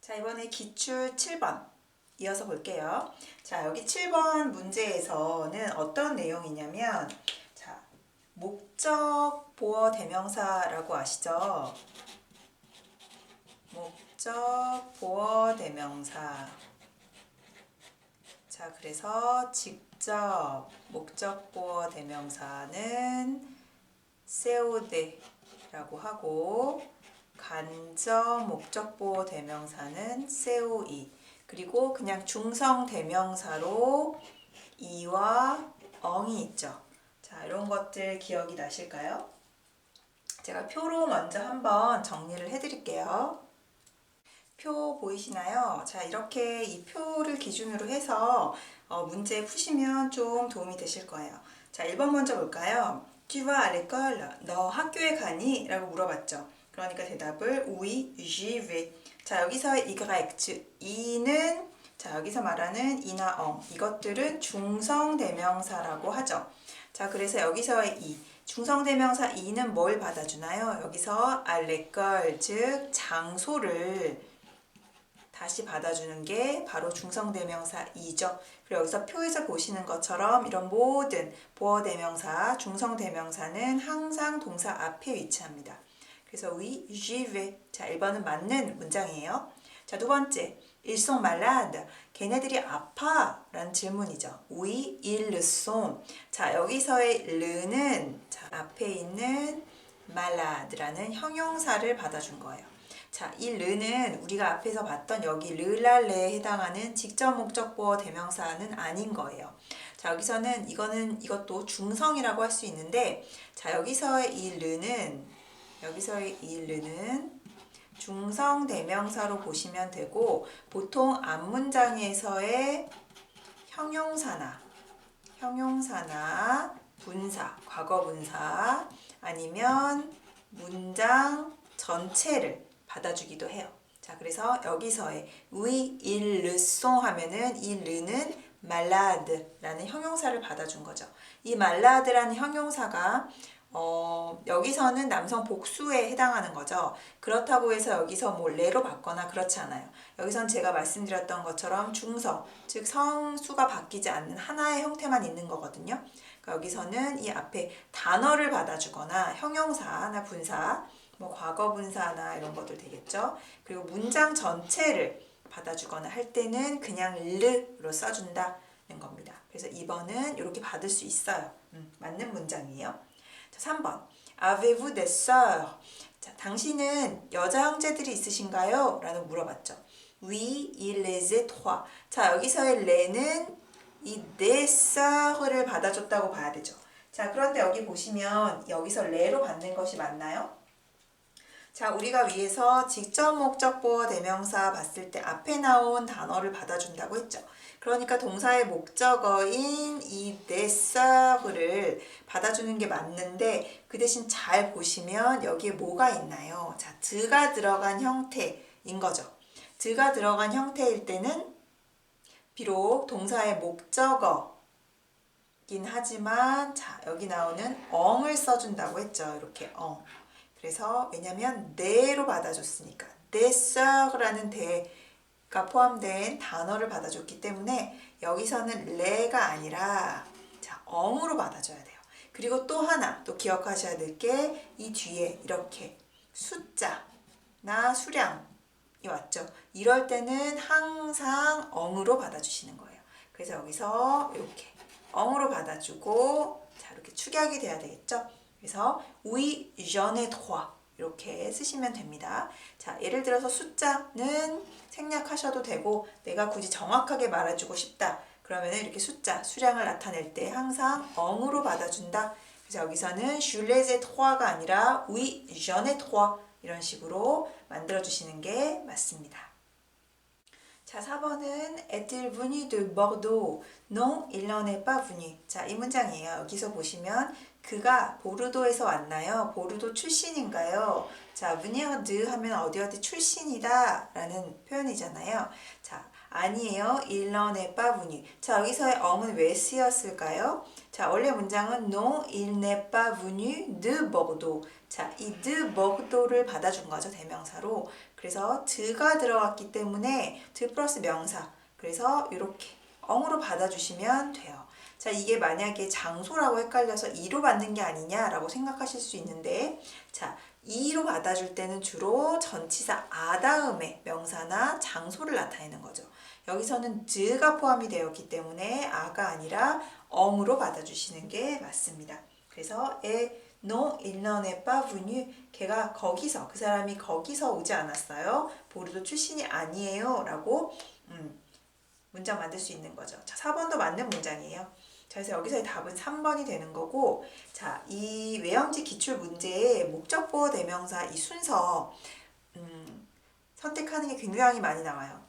자, 이번에 기출 7번 이어서 볼게요. 자, 여기 7번 문제에서는 어떤 내용이냐면, 자, 목적 보어 대명사라고 아시죠? 목적 보어 대명사. 자, 그래서 직접 목적 보어 대명사는 세우데라고 하고, 간접 목적 보어 대명사는 세우이. 그리고 그냥 중성 대명사로 이와 엉이 있죠. 자, 이런 것들 기억이 나실까요? 제가 표로 먼저 한번 정리를 해드릴게요. 표 보이시나요? 자, 이렇게 이 표를 기준으로 해서 문제 푸시면 좀 도움이 되실 거예요. 자, 1번 먼저 볼까요? Tu vas à l'école? 너 학교에 가니? 라고 물어봤죠. 그러니까 대답을 oui, j'y vais. 자, 여기서의 y, 즉 이는 자, 여기서 말하는 이나 엉, 이것들은 중성대명사라고 하죠. 자, 그래서 여기서의 이 중성대명사 이는 뭘 받아주나요? 여기서 à l'école, 즉 장소를 다시 받아주는 게 바로 중성대명사 이죠. 그리고 여기서 표에서 보시는 것처럼 이런 모든 보어대명사, 중성대명사는 항상 동사 앞에 위치합니다. 그래서 oui, j'y vais. 자, 1번은 맞는 문장이에요. 자, 두 번째, ils sont malades. 걔네들이 아파? 라는 질문이죠. Oui, ils sont. 자, 여기서의 르는 자, 앞에 있는 malade라는 형용사를 받아준 거예요. 자, 이 르는 우리가 앞에서 봤던 여기 르랄레에 해당하는 직접 목적 보어 대명사는 아닌 거예요. 자, 여기서는 이것도 중성이라고 할 수 있는데, 자, 여기서의 이 르는 중성 대명사로 보시면 되고, 보통 앞문장에서의 형용사나 분사, 과거 분사 아니면 문장 전체를 받아주기도 해요. 자, 그래서 여기서의 oui, ils sont 하면은 이 르는 malade라는 형용사를 받아준 거죠. 이 malade라는 형용사가 여기서는 남성 복수에 해당하는 거죠. 그렇다고 해서 여기서 뭐 레로 받거나 그렇지 않아요. 여기선 제가 말씀드렸던 것처럼 중성, 즉 성수가 바뀌지 않는 하나의 형태만 있는 거거든요. 그러니까 여기서는 이 앞에 단어를 받아주거나 형용사나 분사, 뭐 과거 분사나 이런 것들 되겠죠. 그리고 문장 전체를 받아주거나 할 때는 그냥 르로 써준다는 겁니다. 그래서 2번은 이렇게 받을 수 있어요. 맞는 문장이에요. 자, 3번. Avez-vous des sœurs? 자, 당신은 여자 형제들이 있으신가요? 라고 물어봤죠. Oui, il les a trois. 자, 여기서의 레는 이 des sœurs를 받아줬다고 봐야 되죠. 자, 그런데 여기 보시면 여기서 레로 받는 것이 맞나요? 자, 우리가 위에서 직접 목적 보어 대명사 봤을 때 앞에 나온 단어를 받아준다고 했죠. 그러니까 동사의 목적어인 이 데스를 받아주는 게 맞는데, 그 대신 잘 보시면 여기에 뭐가 있나요? 자, 드가 들어간 형태인 거죠. 드가 들어간 형태일 때는 비록 동사의 목적어긴 하지만, 자, 여기 나오는 엉을 써준다고 했죠. 이렇게 엉. 그래서 왜냐면 네로 받아줬으니까 데스라는 대가 포함된 단어를 받아줬기 때문에 여기서는 레가 아니라 자, 엉으로 받아줘야 돼요. 그리고 또 하나 또 기억하셔야 될 게 이 뒤에 이렇게 숫자나 수량이 왔죠. 이럴 때는 항상 엉으로 받아주시는 거예요. 그래서 여기서 이렇게 엉으로 받아주고, 자, 이렇게 축약이 돼야 되겠죠. 그래서 oui, j'en ai trois 이렇게 쓰시면 됩니다. 자, 예를 들어서 숫자는 생략하셔도 되고, 내가 굳이 정확하게 말해주고 싶다 그러면 이렇게 숫자, 수량을 나타낼 때 항상 엉으로 받아준다. 그래서 여기서는 je les ai troits가 아니라 oui, j'en ai trois 이런 식으로 만들어주시는 게 맞습니다. 자, 4번은 est-il venu de Bordeaux? Non, il n'en est pas venu. 자, 이 문장이에요. 여기서 보시면 그가 보르도에서 왔나요? 보르도 출신인가요? 자, venir de 하면 어디 출신이다 라는 표현이잖아요. 자, 아니에요. Il n'en est pas venu. 자, 여기서의 엉은 왜 쓰였을까요? 자, 원래 문장은 Non, il n'est pas venu de Bordeaux. 자, 이 de Bordeaux를 받아준 거죠, 대명사로. 그래서 드가 들어갔기 때문에 드 플러스 명사. 그래서 이렇게 엉으로 받아주시면 돼요. 자, 이게 만약에 장소라고 헷갈려서 이로 받는 게 아니냐라고 생각하실 수 있는데, 자, 이로 받아줄 때는 주로 전치사 아 다음에 명사나 장소를 나타내는 거죠. 여기서는 드가 포함이 되었기 때문에 아가 아니라 엉으로 받아주시는 게 맞습니다. 그래서 Non, il n'en est pas venu. 걔가 거기서, 그 사람이 거기서 오지 않았어요. 보르도 출신이 아니에요. 라고 문장 만들 수 있는 거죠. 자, 4번도 맞는 문장이에요. 자, 그래서 여기서의 답은 3번이 되는 거고, 자, 이 외형지 기출 문제의 목적보호 대명사 이 순서 선택하는 게 굉장히 많이 나와요.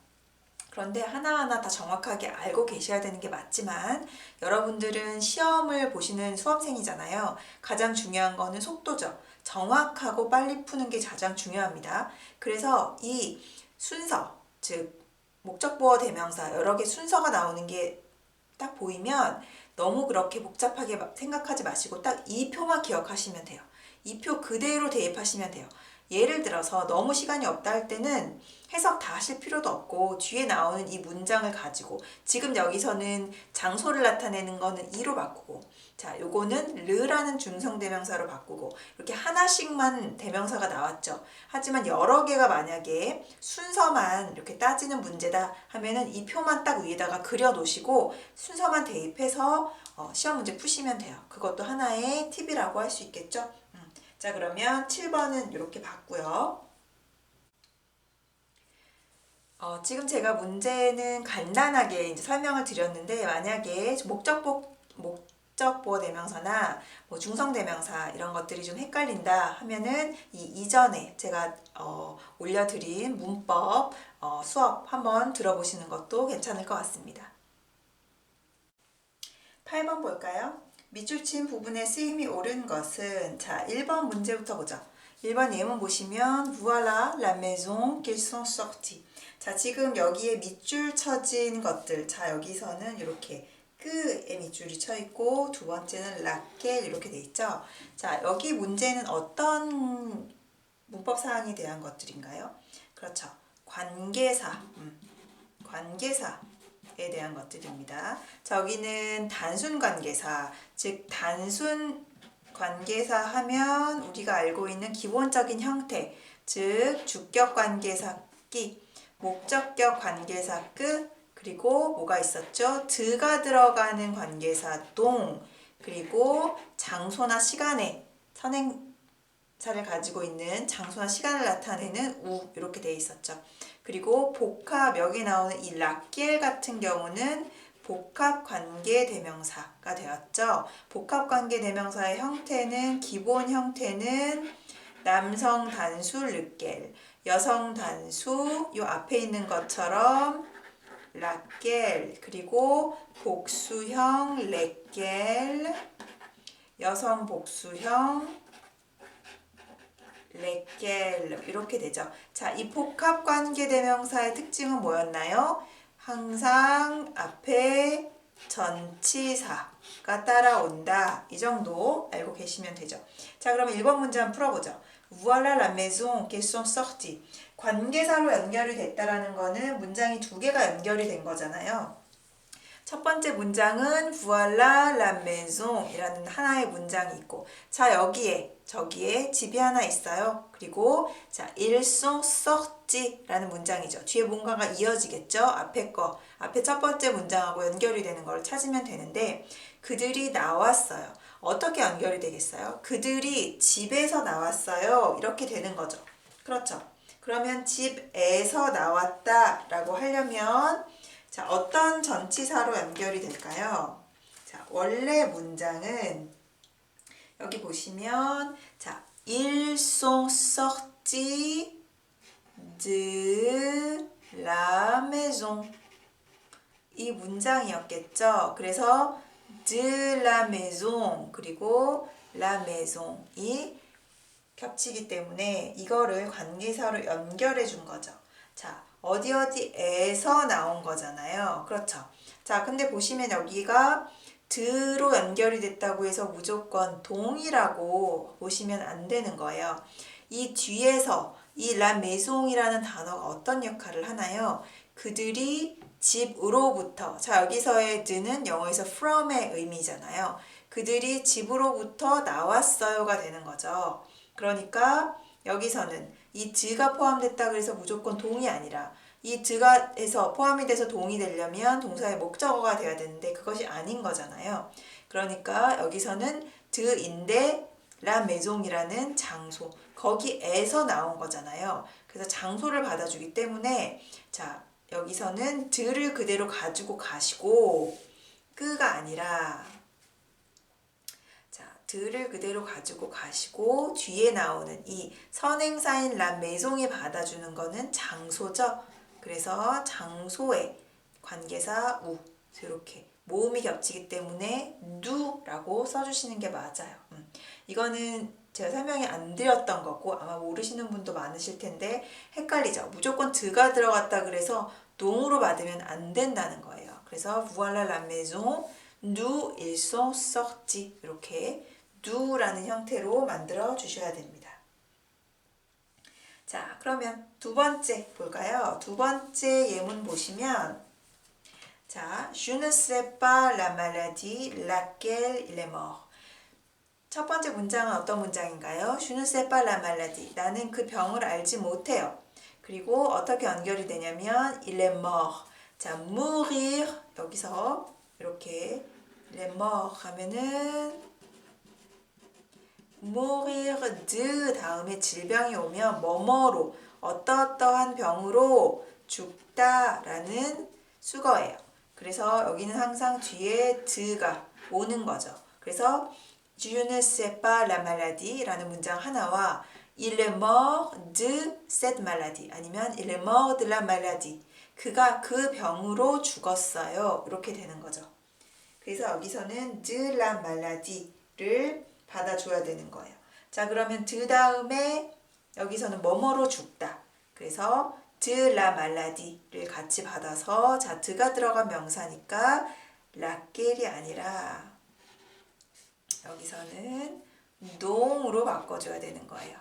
그런데 하나하나 다 정확하게 알고 계셔야 되는 게 맞지만 여러분들은 시험을 보시는 수험생이잖아요. 가장 중요한 거는 속도죠. 정확하고 빨리 푸는 게 가장 중요합니다. 그래서 이 순서, 즉 목적보호 대명사 여러 개 순서가 나오는 게 딱 보이면 너무 그렇게 복잡하게 생각하지 마시고 딱 이 표만 기억하시면 돼요. 이 표 그대로 대입하시면 돼요. 예를 들어서 너무 시간이 없다 할 때는 해석 다 하실 필요도 없고 뒤에 나오는 이 문장을 가지고 지금 여기서는 장소를 나타내는 거는 이로 바꾸고 자, 요거는 르라는 중성대명사로 바꾸고 이렇게 하나씩만 대명사가 나왔죠. 하지만 여러 개가 만약에 순서만 이렇게 따지는 문제다 하면은 이 표만 딱 위에다가 그려 놓으시고 순서만 대입해서 시험 문제 푸시면 돼요. 그것도 하나의 팁이라고 할 수 있겠죠. 자, 그러면 7번은 이렇게 봤고요. 지금 제가 문제는 간단하게 이제 설명을 드렸는데 만약에 목적보호 대명사나 뭐 중성 대명사 이런 것들이 좀 헷갈린다 하면은 이 이전에 제가 올려드린 문법 수업 한번 들어보시는 것도 괜찮을 것 같습니다. 8번 볼까요? 밑줄 친 부분에 쓰임이 옳은 것은 자 1번 문제부터 보죠. 1번 예문 보시면 Voilà la maison qu'ils sont sortis. 자 지금 여기에 밑줄 쳐진 것들 자 여기서는 이렇게 끄에 밑줄이 쳐 있고 두 번째는 라켈 이렇게 돼 있죠. 자 여기 문제는 어떤 문법 사항에 대한 것들인가요? 그렇죠. 관계사 관계사에 대한 것들입니다. 자, 여기는 단순 관계사, 즉 단순 관계사 하면 우리가 알고 있는 기본적인 형태, 즉 주격 관계사 끼, 목적격 관계사 끄, 그리고 뭐가 있었죠? 드가 들어가는 관계사 동, 그리고 장소나 시간에 선행사를 가지고 있는 장소나 시간을 나타내는 우 이렇게 되어 있었죠. 그리고 복합 여기 나오는 이 라켈 같은 경우는 복합관계대명사가 되었죠. 복합관계대명사의 형태는 기본 형태는 남성 단수 르켈, 여성 단수 요 앞에 있는 것처럼 라켈, 그리고 복수형 레켈, 여성 복수형 레켈 이렇게 되죠. 자, 이 복합관계대명사의 특징은 뭐였나요? 항상 앞에 전치사가 따라온다. 이 정도 알고 계시면 되죠. 자, 그러면 1번 문제 한번 풀어보죠. Voilà la maison qu'ils sont sortis. 관계사로 연결이 됐다라는 거는 문장이 두 개가 연결이 된 거잖아요. 첫 번째 문장은 Voilà la maison 이라는 하나의 문장이 있고 자 저기에 집이 하나 있어요. 그리고 자 Ils sont sortis 라는 문장이죠. 뒤에 뭔가가 이어지겠죠. 앞에 첫 번째 문장하고 연결이 되는 걸 찾으면 되는데 그들이 나왔어요. 어떻게 연결이 되겠어요? 그들이 집에서 나왔어요. 이렇게 되는 거죠. 그렇죠. 그러면 집에서 나왔다 라고 하려면 자, 어떤 전치사로 연결이 될까요? 자, 원래 문장은 여기 보시면 자, Ils sont sortis de la maison 이 문장이었겠죠. 그래서 de la maison 그리고 la maison이 겹치기 때문에 이거를 관계사로 연결해 준 거죠. 자, 어디 어디에서 나온 거잖아요. 그렇죠. 자, 근데 보시면 여기가 드로 연결이 됐다고 해서 무조건 동이라고 보시면 안 되는 거예요. 이 뒤에서 이 라 메송이라는 단어가 어떤 역할을 하나요? 그들이 집으로부터, 자, 여기서의 드는 영어에서 from의 의미잖아요. 그들이 집으로부터 나왔어요가 되는 거죠. 그러니까 여기서는 이 드가 포함됐다 그래서 무조건 동이 아니라 이 드가 해서 포함이 돼서 동이 되려면 동사의 목적어가 돼야 되는데 그것이 아닌 거잖아요. 그러니까 여기서는 드인데 라 메종이라는 장소, 거기에서 나온 거잖아요. 그래서 장소를 받아주기 때문에 자, 여기서는 드를 그대로 가지고 가시고 끄가 아니라 자, 드를 그대로 가지고 가시고 뒤에 나오는 이 선행사인 라 메종이 받아주는 거는 장소죠. 그래서 장소에 관계사 우 이렇게 모음이 겹치기 때문에 누라고 써주시는 게 맞아요. 이거는 제가 설명이 안 드렸던 거고 아마 모르시는 분도 많으실 텐데 헷갈리죠. 무조건 드가 들어갔다 그래서 동으로 받으면 안 된다는 거예요. 그래서 voilà la maison, nous ils sont sortis 이렇게 누라는 형태로 만들어 주셔야 됩니다. 자, 그러면 두 번째 볼까요? 두 번째 예문 보시면 자, je ne sais pas la maladie laquelle il est mort. 첫 번째 문장은 어떤 문장인가요? Je ne sais pas la maladie. 나는 그 병을 알지 못해요. 그리고 어떻게 연결이 되냐면 il est mort. 자, mourir 여기서 이렇게 il est mort 하면은 mourir de 다음에 질병이 오면 뭐뭐로 어떠어떠한 병으로 죽다라는 수거예요. 그래서 여기는 항상 뒤에 드가 오는 거죠. 그래서 Je ne sais pas la maladie 라는 문장 하나와 Il est mort de cette maladie 아니면 Il est mort de la maladie 그가 그 병으로 죽었어요. 이렇게 되는 거죠. 그래서 여기서는 de la maladie를 받아줘야 되는 거예요. 자, 그러면 드 다음에 여기서는 뭐뭐로 죽다. 그래서 de la maladie를 같이 받아서 자, 드가 들어간 명사니까 laquelle이 아니라 여기서는 농으로 바꿔줘야 되는 거예요.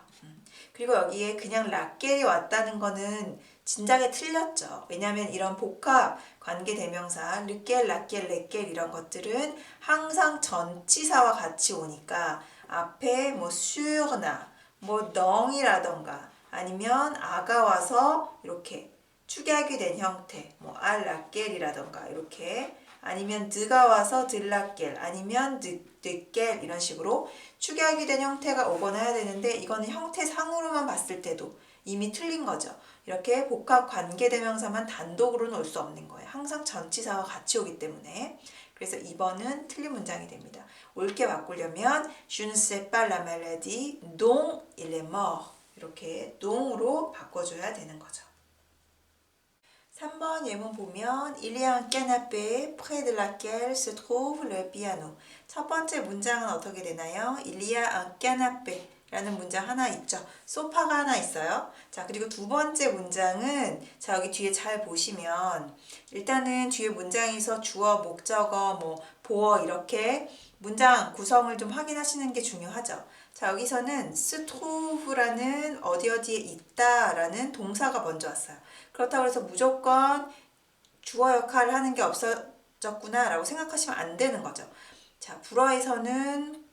그리고 여기에 그냥 라켈이 왔다는 거는 진작에 틀렸죠. 왜냐하면 이런 복합 관계대명사 르켈, 라켈, 레켈 이런 것들은 항상 전치사와 같이 오니까 앞에 뭐 sur나 뭐 덩이라던가 아니면 아가 와서 이렇게 축약이 된 형태 뭐 알라켈이라던가 이렇게 아니면 드가 와서 들라켈 아니면 드켈 이런 식으로 축약이 된 형태가 오거나 해야 되는데 이거는 형태상으로만 봤을 때도 이미 틀린 거죠. 이렇게 복합 관계대명사만 단독으로는 올 수 없는 거예요. 항상 전치사와 같이 오기 때문에. 그래서 2번은 틀린 문장이 됩니다. 옳게 바꾸려면 Je ne sais pas la maladie dont il est mort 이렇게 dong으로 바꿔줘야 되는 거죠. 3번 예문 보면 Il y a un canapé près de laquelle se trouve le piano. 첫 번째 문장은 어떻게 되나요? Il y a un canapé 라는 문장 하나 있죠. 소파가 하나 있어요. 자, 그리고 두 번째 문장은 자, 여기 뒤에 잘 보시면 일단은 뒤에 문장에서 주어, 목적어, 뭐 보어 이렇게 문장 구성을 좀 확인하시는 게 중요하죠. 자, 여기서는 se trouve라는 어디 어디에 있다라는 동사가 먼저 왔어요. 그렇다고 해서 무조건 주어 역할을 하는 게 없어졌구나 라고 생각하시면 안 되는 거죠. 자, 불어에서는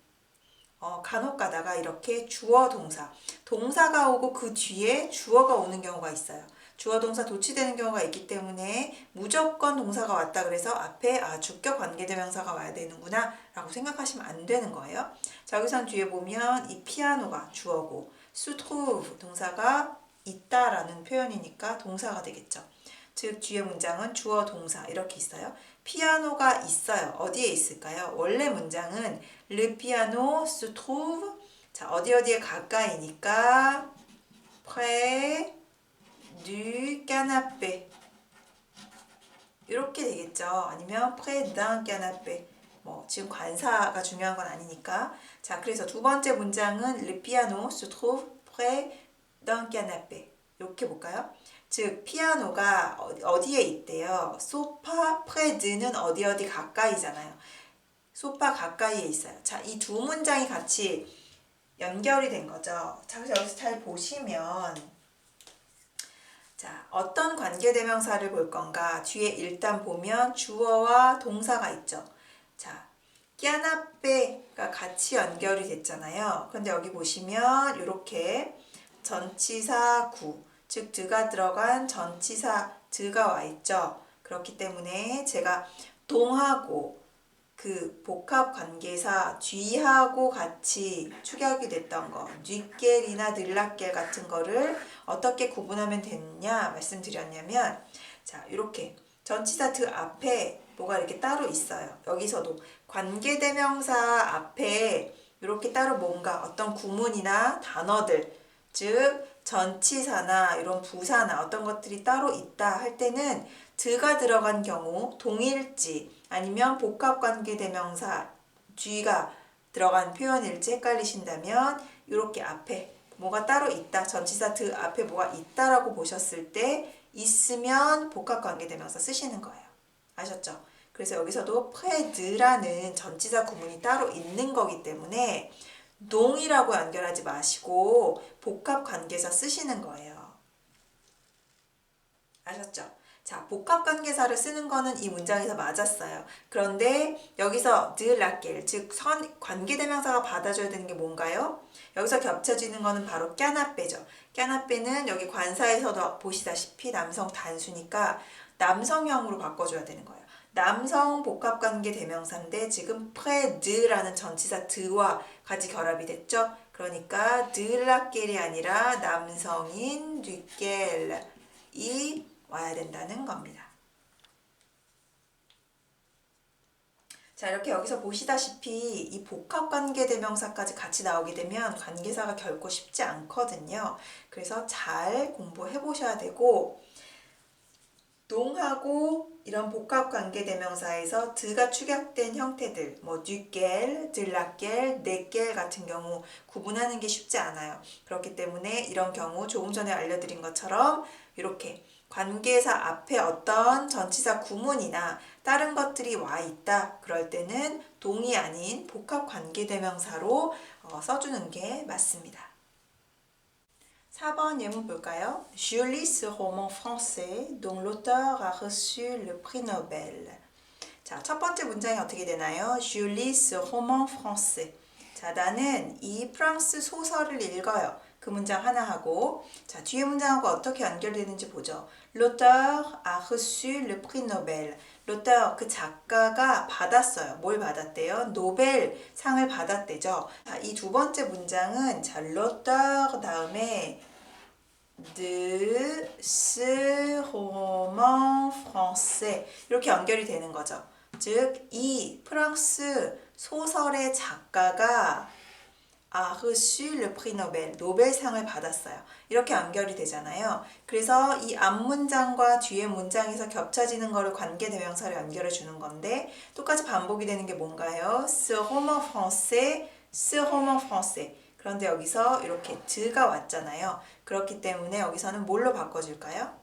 간혹 가다가 이렇게 주어 동사, 동사가 오고 그 뒤에 주어가 오는 경우가 있어요. 주어 동사 도치되는 경우가 있기 때문에 무조건 동사가 왔다 그래서 앞에 주격 관계대명사가 와야 되는구나 라고 생각하시면 안 되는 거예요. 자, 여기선 뒤에 보면 이 피아노가 주어고 se trouve 동사가 있다라는 표현이니까 동사가 되겠죠. 즉 뒤에 문장은 주어 동사 이렇게 있어요. 피아노가 있어요. 어디에 있을까요? 원래 문장은 Le piano se trouve 자, 어디에 가까이니까 près du canapé 이렇게 되겠죠. 아니면 près d'un canapé 뭐 지금 관사가 중요한 건 아니니까 자, 그래서 두 번째 문장은 Le piano se trouve près d'un canapé 이렇게 볼까요? 즉 피아노가 어디에 있대요? 소파 프레드는 어디 가까이잖아요. 소파 가까이에 있어요. 자, 이 두 문장이 같이 연결이 된 거죠. 자, 그래서 여기서 잘 보시면 자, 어떤 관계대명사를 볼 건가? 뒤에 일단 보면 주어와 동사가 있죠. 자, 끼아나빼가 같이 연결이 됐잖아요. 그런데 여기 보시면 이렇게 전치사 구, 즉 드가 들어간 전치사 드가 와 있죠. 그렇기 때문에 제가 동하고 그 복합 관계사 뒤하고 같이 축약이 됐던 거, 뉘겔이나 늘락겔 같은 거를 어떻게 구분하면 되느냐 말씀드렸냐면, 자, 이렇게 전치사 드 앞에 뭐가 이렇게 따로 있어요. 여기서도 관계대명사 앞에 이렇게 따로 뭔가 어떤 구문이나 단어들, 즉 전치사나 이런 부사나 어떤 것들이 따로 있다 할 때는 드가 들어간 경우 동일지 아니면 복합관계대명사 뒤가 들어간 표현일지 헷갈리신다면 이렇게 앞에 뭐가 따로 있다, 전치사 드 앞에 뭐가 있다라고 보셨을 때 있으면 복합관계대명사 쓰시는 거예요. 아셨죠? 그래서 여기서도 프레드라는 전치사 구문이 따로 있는 거기 때문에 동이라고 연결하지 마시고 복합관계사 쓰시는 거예요. 아셨죠? 자, 복합관계사를 쓰는 거는 이 문장에서 맞았어요. 그런데 여기서 드라겔, 즉 관계대명사가 받아줘야 되는 게 뭔가요? 여기서 겹쳐지는 거는 바로 까나빼죠. 까나빼는 여기 관사에서도 보시다시피 남성 단수니까 남성형으로 바꿔줘야 되는 거예요. 남성 복합관계대명사인데 지금 프레드라는 전치사 드와 같이 결합이 됐죠. 그러니까 드라겔이 아니라 남성인 뉘겔이 와야 된다는 겁니다. 자, 이렇게 여기서 보시다시피 이 복합관계대명사까지 같이 나오게 되면 관계사가 결코 쉽지 않거든요. 그래서 잘 공부해 보셔야 되고, 동하고 이런 복합관계대명사에서 드가 축약된 형태들, 뭐 뉘겔, 들라겔, 네겔 같은 경우 구분하는 게 쉽지 않아요. 그렇기 때문에 이런 경우 조금 전에 알려드린 것처럼 이렇게 관계사 앞에 어떤 전치사 구문이나 다른 것들이 와 있다. 그럴 때는 동이 아닌 복합관계대명사로 써주는 게 맞습니다. 4번 예문 볼까요? Je lis ce roman français dont l'auteur a reçu le prix Nobel. 자, 첫 번째 문장이 어떻게 되나요? Je lis ce roman français. 자, 나는 이 프랑스 소설을 읽어요. 그 문장 하나 하고, 자, 뒤에 문장하고 어떻게 연결되는지 보죠. L'auteur a reçu le prix Nobel. l'auteur, 그 작가가 받았어요. 뭘 받았대요? 노벨 상을 받았대죠. 자, 이 두 번째 문장은 자, l'auteur 다음에 de ce roman français 이렇게 연결이 되는 거죠. 즉, 이 프랑스 소설의 작가가 a reçu le prix Nobel, 노벨상을 받았어요. 이렇게 연결이 되잖아요. 그래서 이 앞문장과 뒤에 문장에서 겹쳐지는 거를 관계대명사로 연결해 주는 건데 똑같이 반복이 되는 게 뭔가요? ce roman français, ce roman français. 그런데 여기서 이렇게 드가 왔잖아요. 그렇기 때문에 여기서는 뭘로 바꿔줄까요?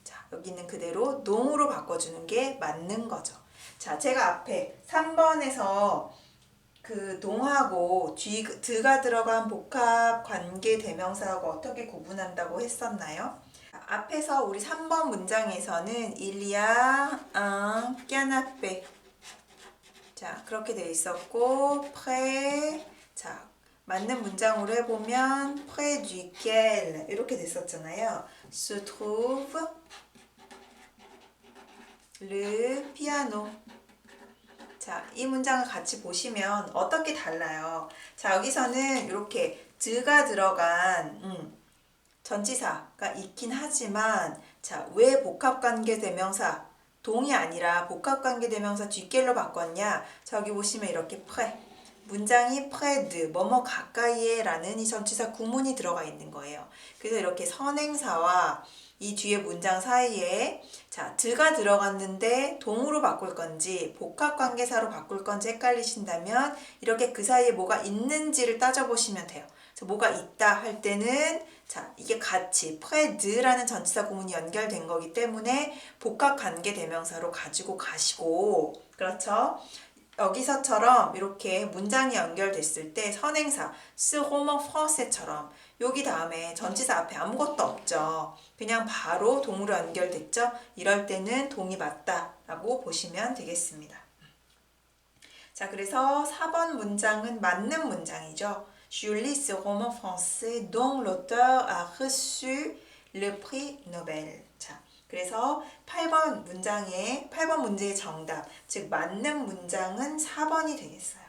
자, 여기 있는 그대로 농으로 바꿔주는 게 맞는 거죠. 자, 제가 앞에 3번에서 그 동하고 드가 들어간 복합 관계 대명사하고 어떻게 구분한다고 했었나요? 앞에서 우리 3번 문장에서는 일리아 canapé 자, 그렇게 돼 있었고 près 자, 맞는 문장으로 해보면 près duquel 이렇게 됐었잖아요. se trouve le piano 자, 이 문장을 같이 보시면 어떻게 달라요? 자, 여기서는 이렇게 드가 들어간 전치사가 있긴 하지만 자, 왜 복합관계대명사 동이 아니라 복합관계대명사 뒷겔로 바꿨냐? 자, 여기 보시면 이렇게 프레 문장이 프레드 뭐뭐 가까이에 라는 이 전치사 구문이 들어가 있는 거예요. 그래서 이렇게 선행사와 이 뒤에 문장 사이에 자, 드가 들어갔는데 동으로 바꿀 건지 복합관계사로 바꿀 건지 헷갈리신다면 이렇게 그 사이에 뭐가 있는지를 따져보시면 돼요. 뭐가 있다 할 때는 자, 이게 같이 près de라는 전치사 구문이 연결된 거기 때문에 복합 관계 대명사로 가지고 가시고 그렇죠? 여기서처럼 이렇게 문장이 연결됐을 때 선행사 ce roman français처럼 여기 다음에 전치사 앞에 아무것도 없죠. 그냥 바로 동으로 연결됐죠. 이럴 때는 동이 맞다 라고 보시면 되겠습니다. 자, 그래서 4번 문장은 맞는 문장이죠. Je lis ce roman français dont l'auteur a reçu le prix Nobel. 자, 그래서 8번 문제의 정답, 즉 맞는 문장은 4번이 되겠어요.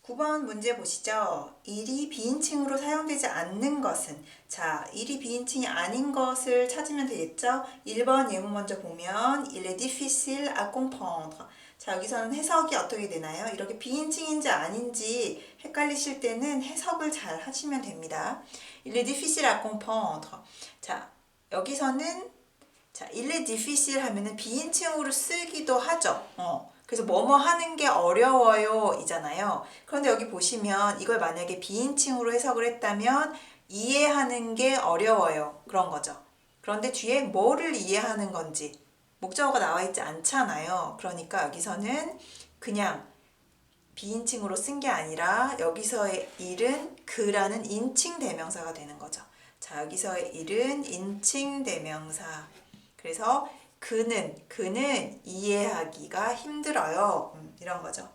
9번 문제 보시죠. 일이 비인칭으로 사용되지 않는 것은 자, 일이 비인칭이 아닌 것을 찾으면 되겠죠. 1번 예문 먼저 보면 Il est difficile à comprendre. 자, 여기서는 해석이 어떻게 되나요? 이렇게 비인칭인지 아닌지 헷갈리실 때는 해석을 잘 하시면 됩니다. Il est difficile à comprendre. 자, 여기서는 자, il est difficile 하면은 비인칭으로 쓰기도 하죠. 그래서 뭐뭐 하는 게 어려워요 이잖아요. 그런데 여기 보시면 이걸 만약에 비인칭으로 해석을 했다면 이해하는 게 어려워요. 그런 거죠. 그런데 뒤에 뭐를 이해하는 건지 목적어가 나와 있지 않잖아요. 그러니까 여기서는 그냥 비인칭으로 쓴 게 아니라 여기서의 일은 그라는 인칭 대명사가 되는 거죠. 자, 여기서의 일은 인칭 대명사. 그래서 그는 이해하기가 힘들어요. 이런 거죠.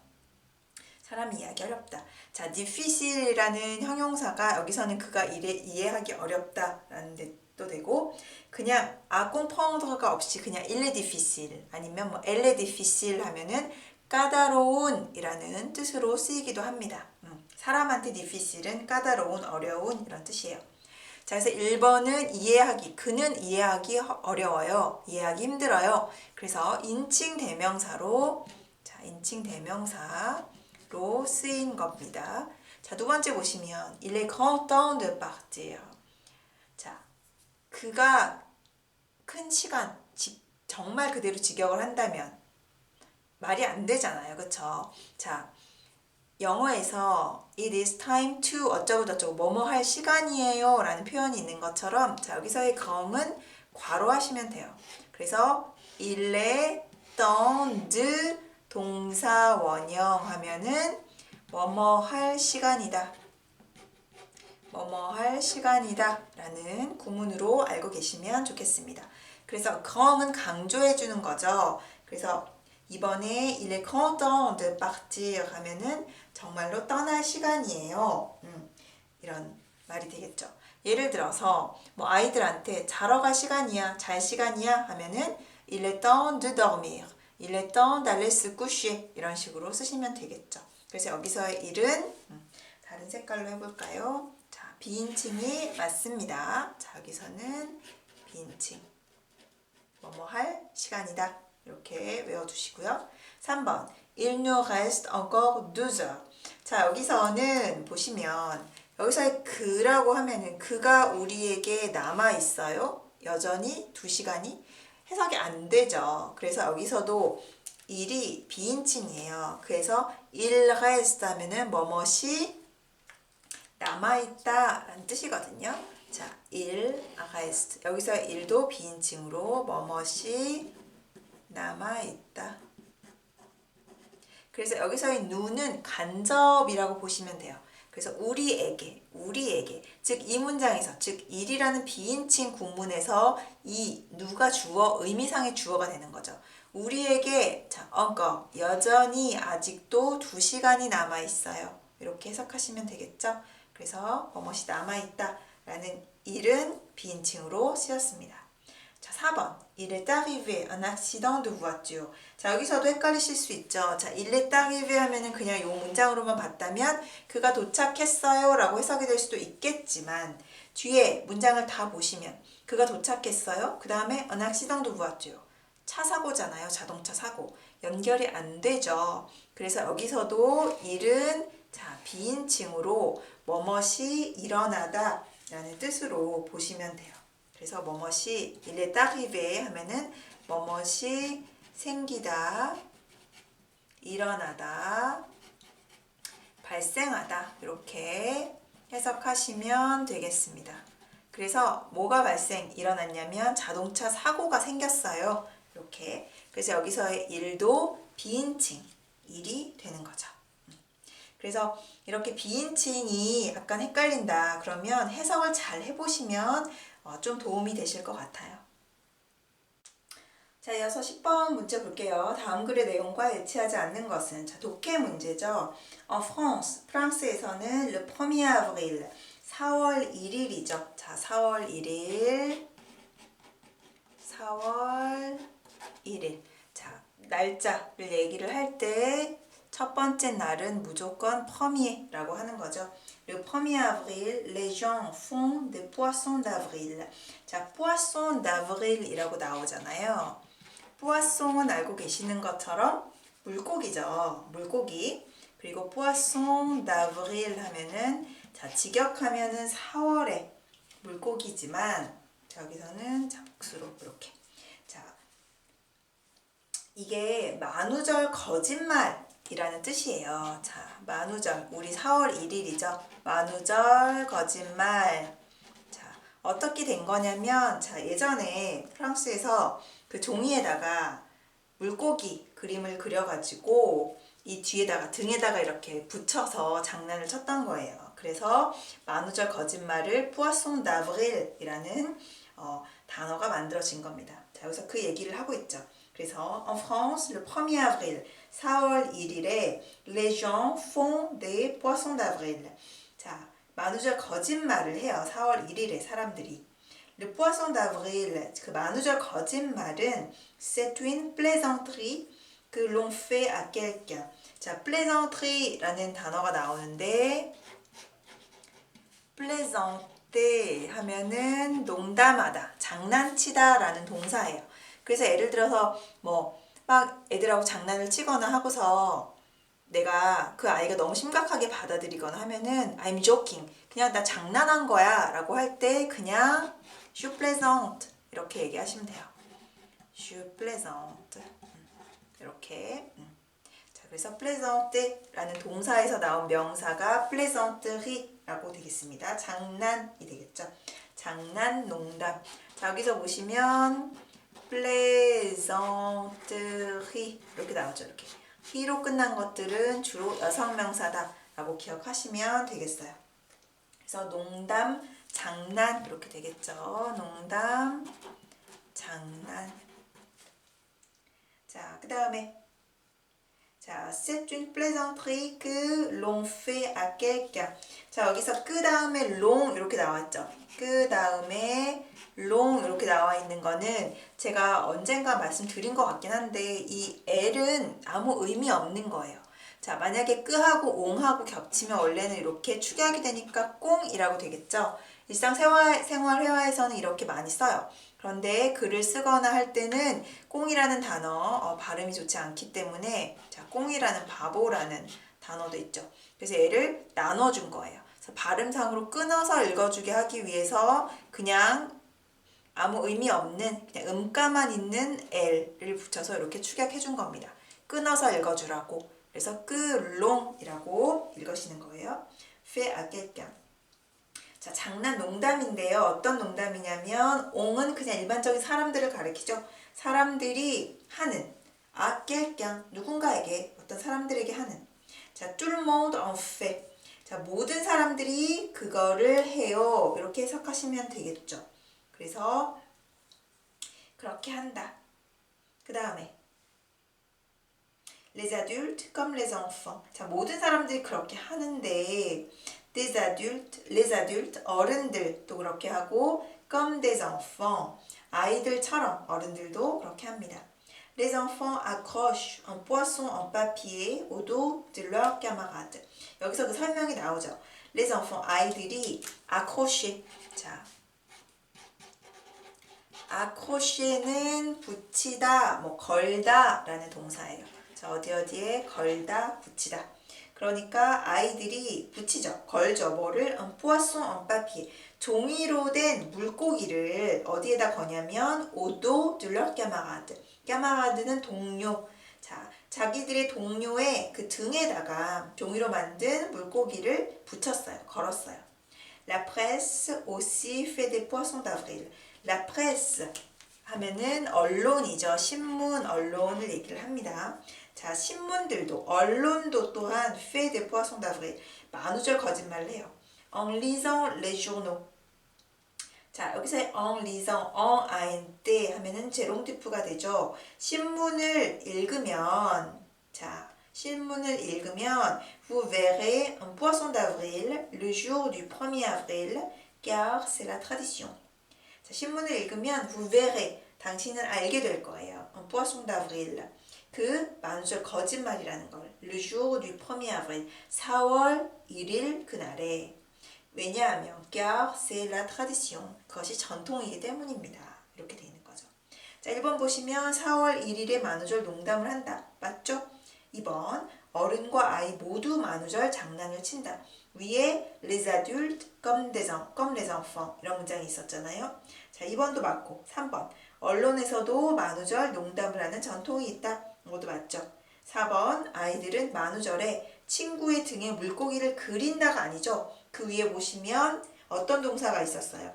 사람이 이해하기 어렵다. 자, difficile이라는 형용사가 여기서는 그가 이해하기 어렵다라는 데도 되고 그냥 à comprendre가 없이 그냥 il est difficile 아니면 뭐 elle est difficile 하면은 까다로운 이라는 뜻으로 쓰이기도 합니다. 사람한테 difficile은 까다로운, 어려운 이런 뜻이에요. 자, 그래서 1번은 그는 이해하기 어려워요. 이해하기 힘들어요. 그래서 인칭 대명사로 쓰인 겁니다. 자, 두 번째 보시면 Il est grand temps de partir. 자, 그가 큰 시간, 정말 그대로 직역을 한다면 말이 안 되잖아요. 그쵸? 자, 영어에서 it is time to 어쩌고저쩌고 뭐뭐 할 시간이에요 라는 표현이 있는 것처럼 자, 여기서의 grand은 괄호하시면 돼요. 그래서 il est temps de 동사 원형 하면은 뭐뭐 할 시간이다. 뭐뭐 할 시간이다 라는 구문으로 알고 계시면 좋겠습니다. 그래서 grand은 강조해 주는 거죠. 그래서 이번에 il est grand temps de partir 하면은 정말로 떠날 시간이에요. 이런 말이 되겠죠. 예를 들어서 뭐 아이들한테 자러 갈 시간이야, 잘 시간이야 하면은 il est temps de dormir, il est temps d'aller se coucher 이런 식으로 쓰시면 되겠죠. 그래서 여기서의 일은 다른 색깔로 해볼까요? 자, 비인칭이 맞습니다. 자, 여기서는 비인칭 뭐뭐 할 시간이다. 이렇게 외워두시고요. 3번 Il nous reste encore 2 heures. 자, 여기서는 보시면 여기서의 그라고 하면은 그가 우리에게 남아 있어요. 여전히 2시간이 해석이 안 되죠. 그래서 여기서도 일이 비인칭이에요. 그래서 il reste 하면은 뭐뭐이 남아 있다 라는 뜻이거든요. 자, il reste. 여기서 일도 비인칭으로 뭐뭐이 남아있다. 그래서 여기서의 누는 간접이라고 보시면 돼요. 그래서 우리에게 즉 이 문장에서 즉 일이라는 비인칭 구문에서 이 누가 주어 의미상의 주어가 되는 거죠. 우리에게 자, encore 여전히 아직도 2시간이 남아 있어요. 이렇게 해석하시면 되겠죠. 그래서 뭐뭇이 남아 있다 라는 일은 비인칭으로 쓰였습니다. 자, 4번. Il est arrivé un accident de voiture. 자, 여기서도 헷갈리실 수 있죠. 자, il est arrivé 하면은 그냥 이 문장으로만 봤다면 그가 도착했어요 라고 해석이 될 수도 있겠지만 뒤에 문장을 다 보시면 그가 도착했어요. 그 다음에 un accident de voiture. 차 사고잖아요. 자동차 사고. 연결이 안 되죠. 그래서 여기서도 일은 자, 비인칭으로 뭐뭇이 일어나다 라는 뜻으로 보시면 돼요. 그래서 뭐뭇이 il est arrivé 하면은 뭐뭇이 생기다, 일어나다, 발생하다 이렇게 해석하시면 되겠습니다. 그래서 뭐가 일어났냐면 자동차 사고가 생겼어요. 이렇게. 그래서 여기서의 일도 비인칭 일이 되는 거죠. 그래서 이렇게 비인칭이 약간 헷갈린다. 그러면 해석을 잘 해보시면 좀 도움이 되실 것 같아요. 자, 이어서 10번 문제 볼게요. 다음 글의 내용과 일치하지 않는 것은 자, 독해 문제죠. En France, 프랑스에서는 le 1er avril, 4월 1일이죠. 자, 4월 1일. 4월 1일. 자, 날짜를 얘기를 할 때 첫 번째 날은 무조건 premier라고 하는 거죠. Le 1er avril, les gens font des poissons d'avril. 자, poisson d'avril 이라고 나오잖아요. poisson은 알고 계시는 것처럼 물고기죠. 물고기. 그리고 poisson d'avril 하면은 자, 직역하면은 4월에 물고기지만 자, 여기서는 복수로 이렇게. 자, 이게 만우절 거짓말이라는 뜻이에요. 자, 만우절. 우리 4월 1일이죠. 만우절 거짓말. 자, 어떻게 된 거냐면 자, 예전에 프랑스에서 그 종이에다가 물고기 그림을 그려가지고 이 뒤에다가 등에다가 이렇게 붙여서 장난을 쳤던 거예요. 그래서 만우절 거짓말을 poisson d'avril 이라는 단어가 만들어진 겁니다. 자, 여기서 그 얘기를 하고 있죠. 그래서 en France, le 1er avril, 4월 1일에 les gens font des poissons d'avril. 자, 만우절 거짓말을 해요. 4월 1일에 사람들이. Le poisson d'avril, 그 만우절 거짓말은 c'est une plaisanterie que l'on fait à quelqu'un. 자, plaisanterie라는 단어가 나오는데 plaisante 하면은 농담하다, 장난치다 라는 동사예요. 그래서 예를 들어서 막 애들하고 장난을 치거나 하고서 내가 그 아이가 너무 심각하게 받아들이거나 하면은 I'm joking, 그냥 나 장난한 거야 라고 할 때 그냥 je plaisante 이렇게 얘기하시면 돼요. je plaisante 이렇게. 자, 그래서 plaisante라는 동사에서 나온 명사가 plaisanterie라고 되겠습니다. 장난이 되겠죠. 장난, 농담. 자, 여기서 보시면 plaisanterie 이렇게 나오죠. 이렇게. 히로 끝난 것들은 주로 여성명사다 라고 기억하시면 되겠어요. 그래서 농담, 장난 이렇게 되겠죠. 농담, 장난. 자, 그 다음에 자, c'est une plaisanterie que l'on fait à quelqu'un. 자, 여기서 그 다음에 long 이렇게 나왔죠. 그 다음에 long 이렇게 나와 있는 거는 제가 언젠가 말씀드린 것 같긴 한데 이 L은 아무 의미 없는 거예요. 자, 만약에 끄하고 옹하고 겹치면 원래는 이렇게 축약이 되니까 꽁이라고 되겠죠. 일상생활 회화에서는 이렇게 많이 써요. 그런데 글을 쓰거나 할 때는 꽁이라는 단어 발음이 좋지 않기 때문에 자, 꽁이라는 바보라는 단어도 있죠. 그래서 얘를 나눠준 거예요. 그래서 발음상으로 끊어서 읽어주게 하기 위해서 그냥 아무 의미 없는 그냥 음가만 있는 L을 붙여서 이렇게 축약해 준 겁니다. 끊어서 읽어주라고. 그래서 끄롱이라고 읽으시는 거예요. fait à quelqu'un. 자, 장난 농담인데요. 어떤 농담이냐면 옹은 그냥 일반적인 사람들을 가리키죠. 사람들이 하는 à quelqu'un 누군가에게 어떤 사람들에게 하는. 자, tout le monde en fait. 자, 모든 사람들이 그거를 해요. 이렇게 해석하시면 되겠죠. 그래서 그렇게 한다. 그 다음에 les adultes comme les enfants. 자, 모든 사람들이 그렇게 하는데 des adultes, les adultes, 어른들도 그렇게 하고 comme des enfants, 아이들처럼 어른들도 그렇게 합니다. Les enfants accrochent un poisson en papier au dos de leurs camarades. 여기서 그 설명이 나오죠. Les enfants, 아이들이 accrocher. 자, accrocher는 붙이다, 걸다 라는 동사예요. 자, 어디에 걸다, 붙이다. 그러니까 아이들이 붙이죠. 걸죠. 뭐를? un poisson en papier. 종이로 된 물고기를 어디에다 거냐면 au dos de leur camarade. camarade는 동료. 자, 자기들의 동료의 그 등에다가 종이로 만든 물고기를 붙였어요. 걸었어요. La presse aussi fait des poissons d'avril. La presse 하면은 언론이죠. 신문, 언론을 얘기를 합니다. 자, 신문들도, 언론도 또한 fait des poissons d'avril. 만우절 거짓말을 해요. En lisant les journaux. 자, 여기서 en lisant, en int 하면은 제롱티프가 되죠. 신문을 읽으면, 자, 신문을 읽으면 vous verrez un poisson d'avril le jour du 1er avril car c'est la tradition. 자, 신문을 읽으면 vous verrez, 당신은 알게 될 거예요. un poisson d'avril. 그 만우절 거짓말이라는 걸. le jour du 1er avril. 4월 1일 그날에. 왜냐하면 car c'est la tradition. 그것이 전통이기 때문입니다. 이렇게 되어 있는 거죠. 자, 1번 보시면 4월 1일에 만우절 농담을 한다. 맞죠? 2번 어른과 아이 모두 만우절 장난을 친다. 위에 les adultes comme les enfants 이런 문장이 있었잖아요. 자, 2번도 맞고 3번 언론에서도 만우절 농담을 하는 전통이 있다. 모두 맞죠? 4번 아이들은 만우절에 친구의 등에 물고기를 그린다가 아니죠. 그 위에 보시면 어떤 동사가 있었어요?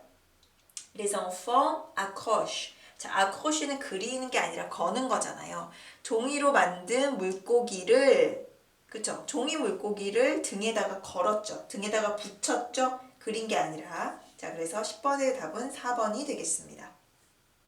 Les enfants accrochent. 자, accroche는 그리는 게 아니라 거는 거잖아요. 종이로 만든 물고기를, 그쵸? 종이 물고기를 등에다가 걸었죠. 등에다가 붙였죠. 그린 게 아니라. 자, 그래서 10번의 답은 4번이 되겠습니다.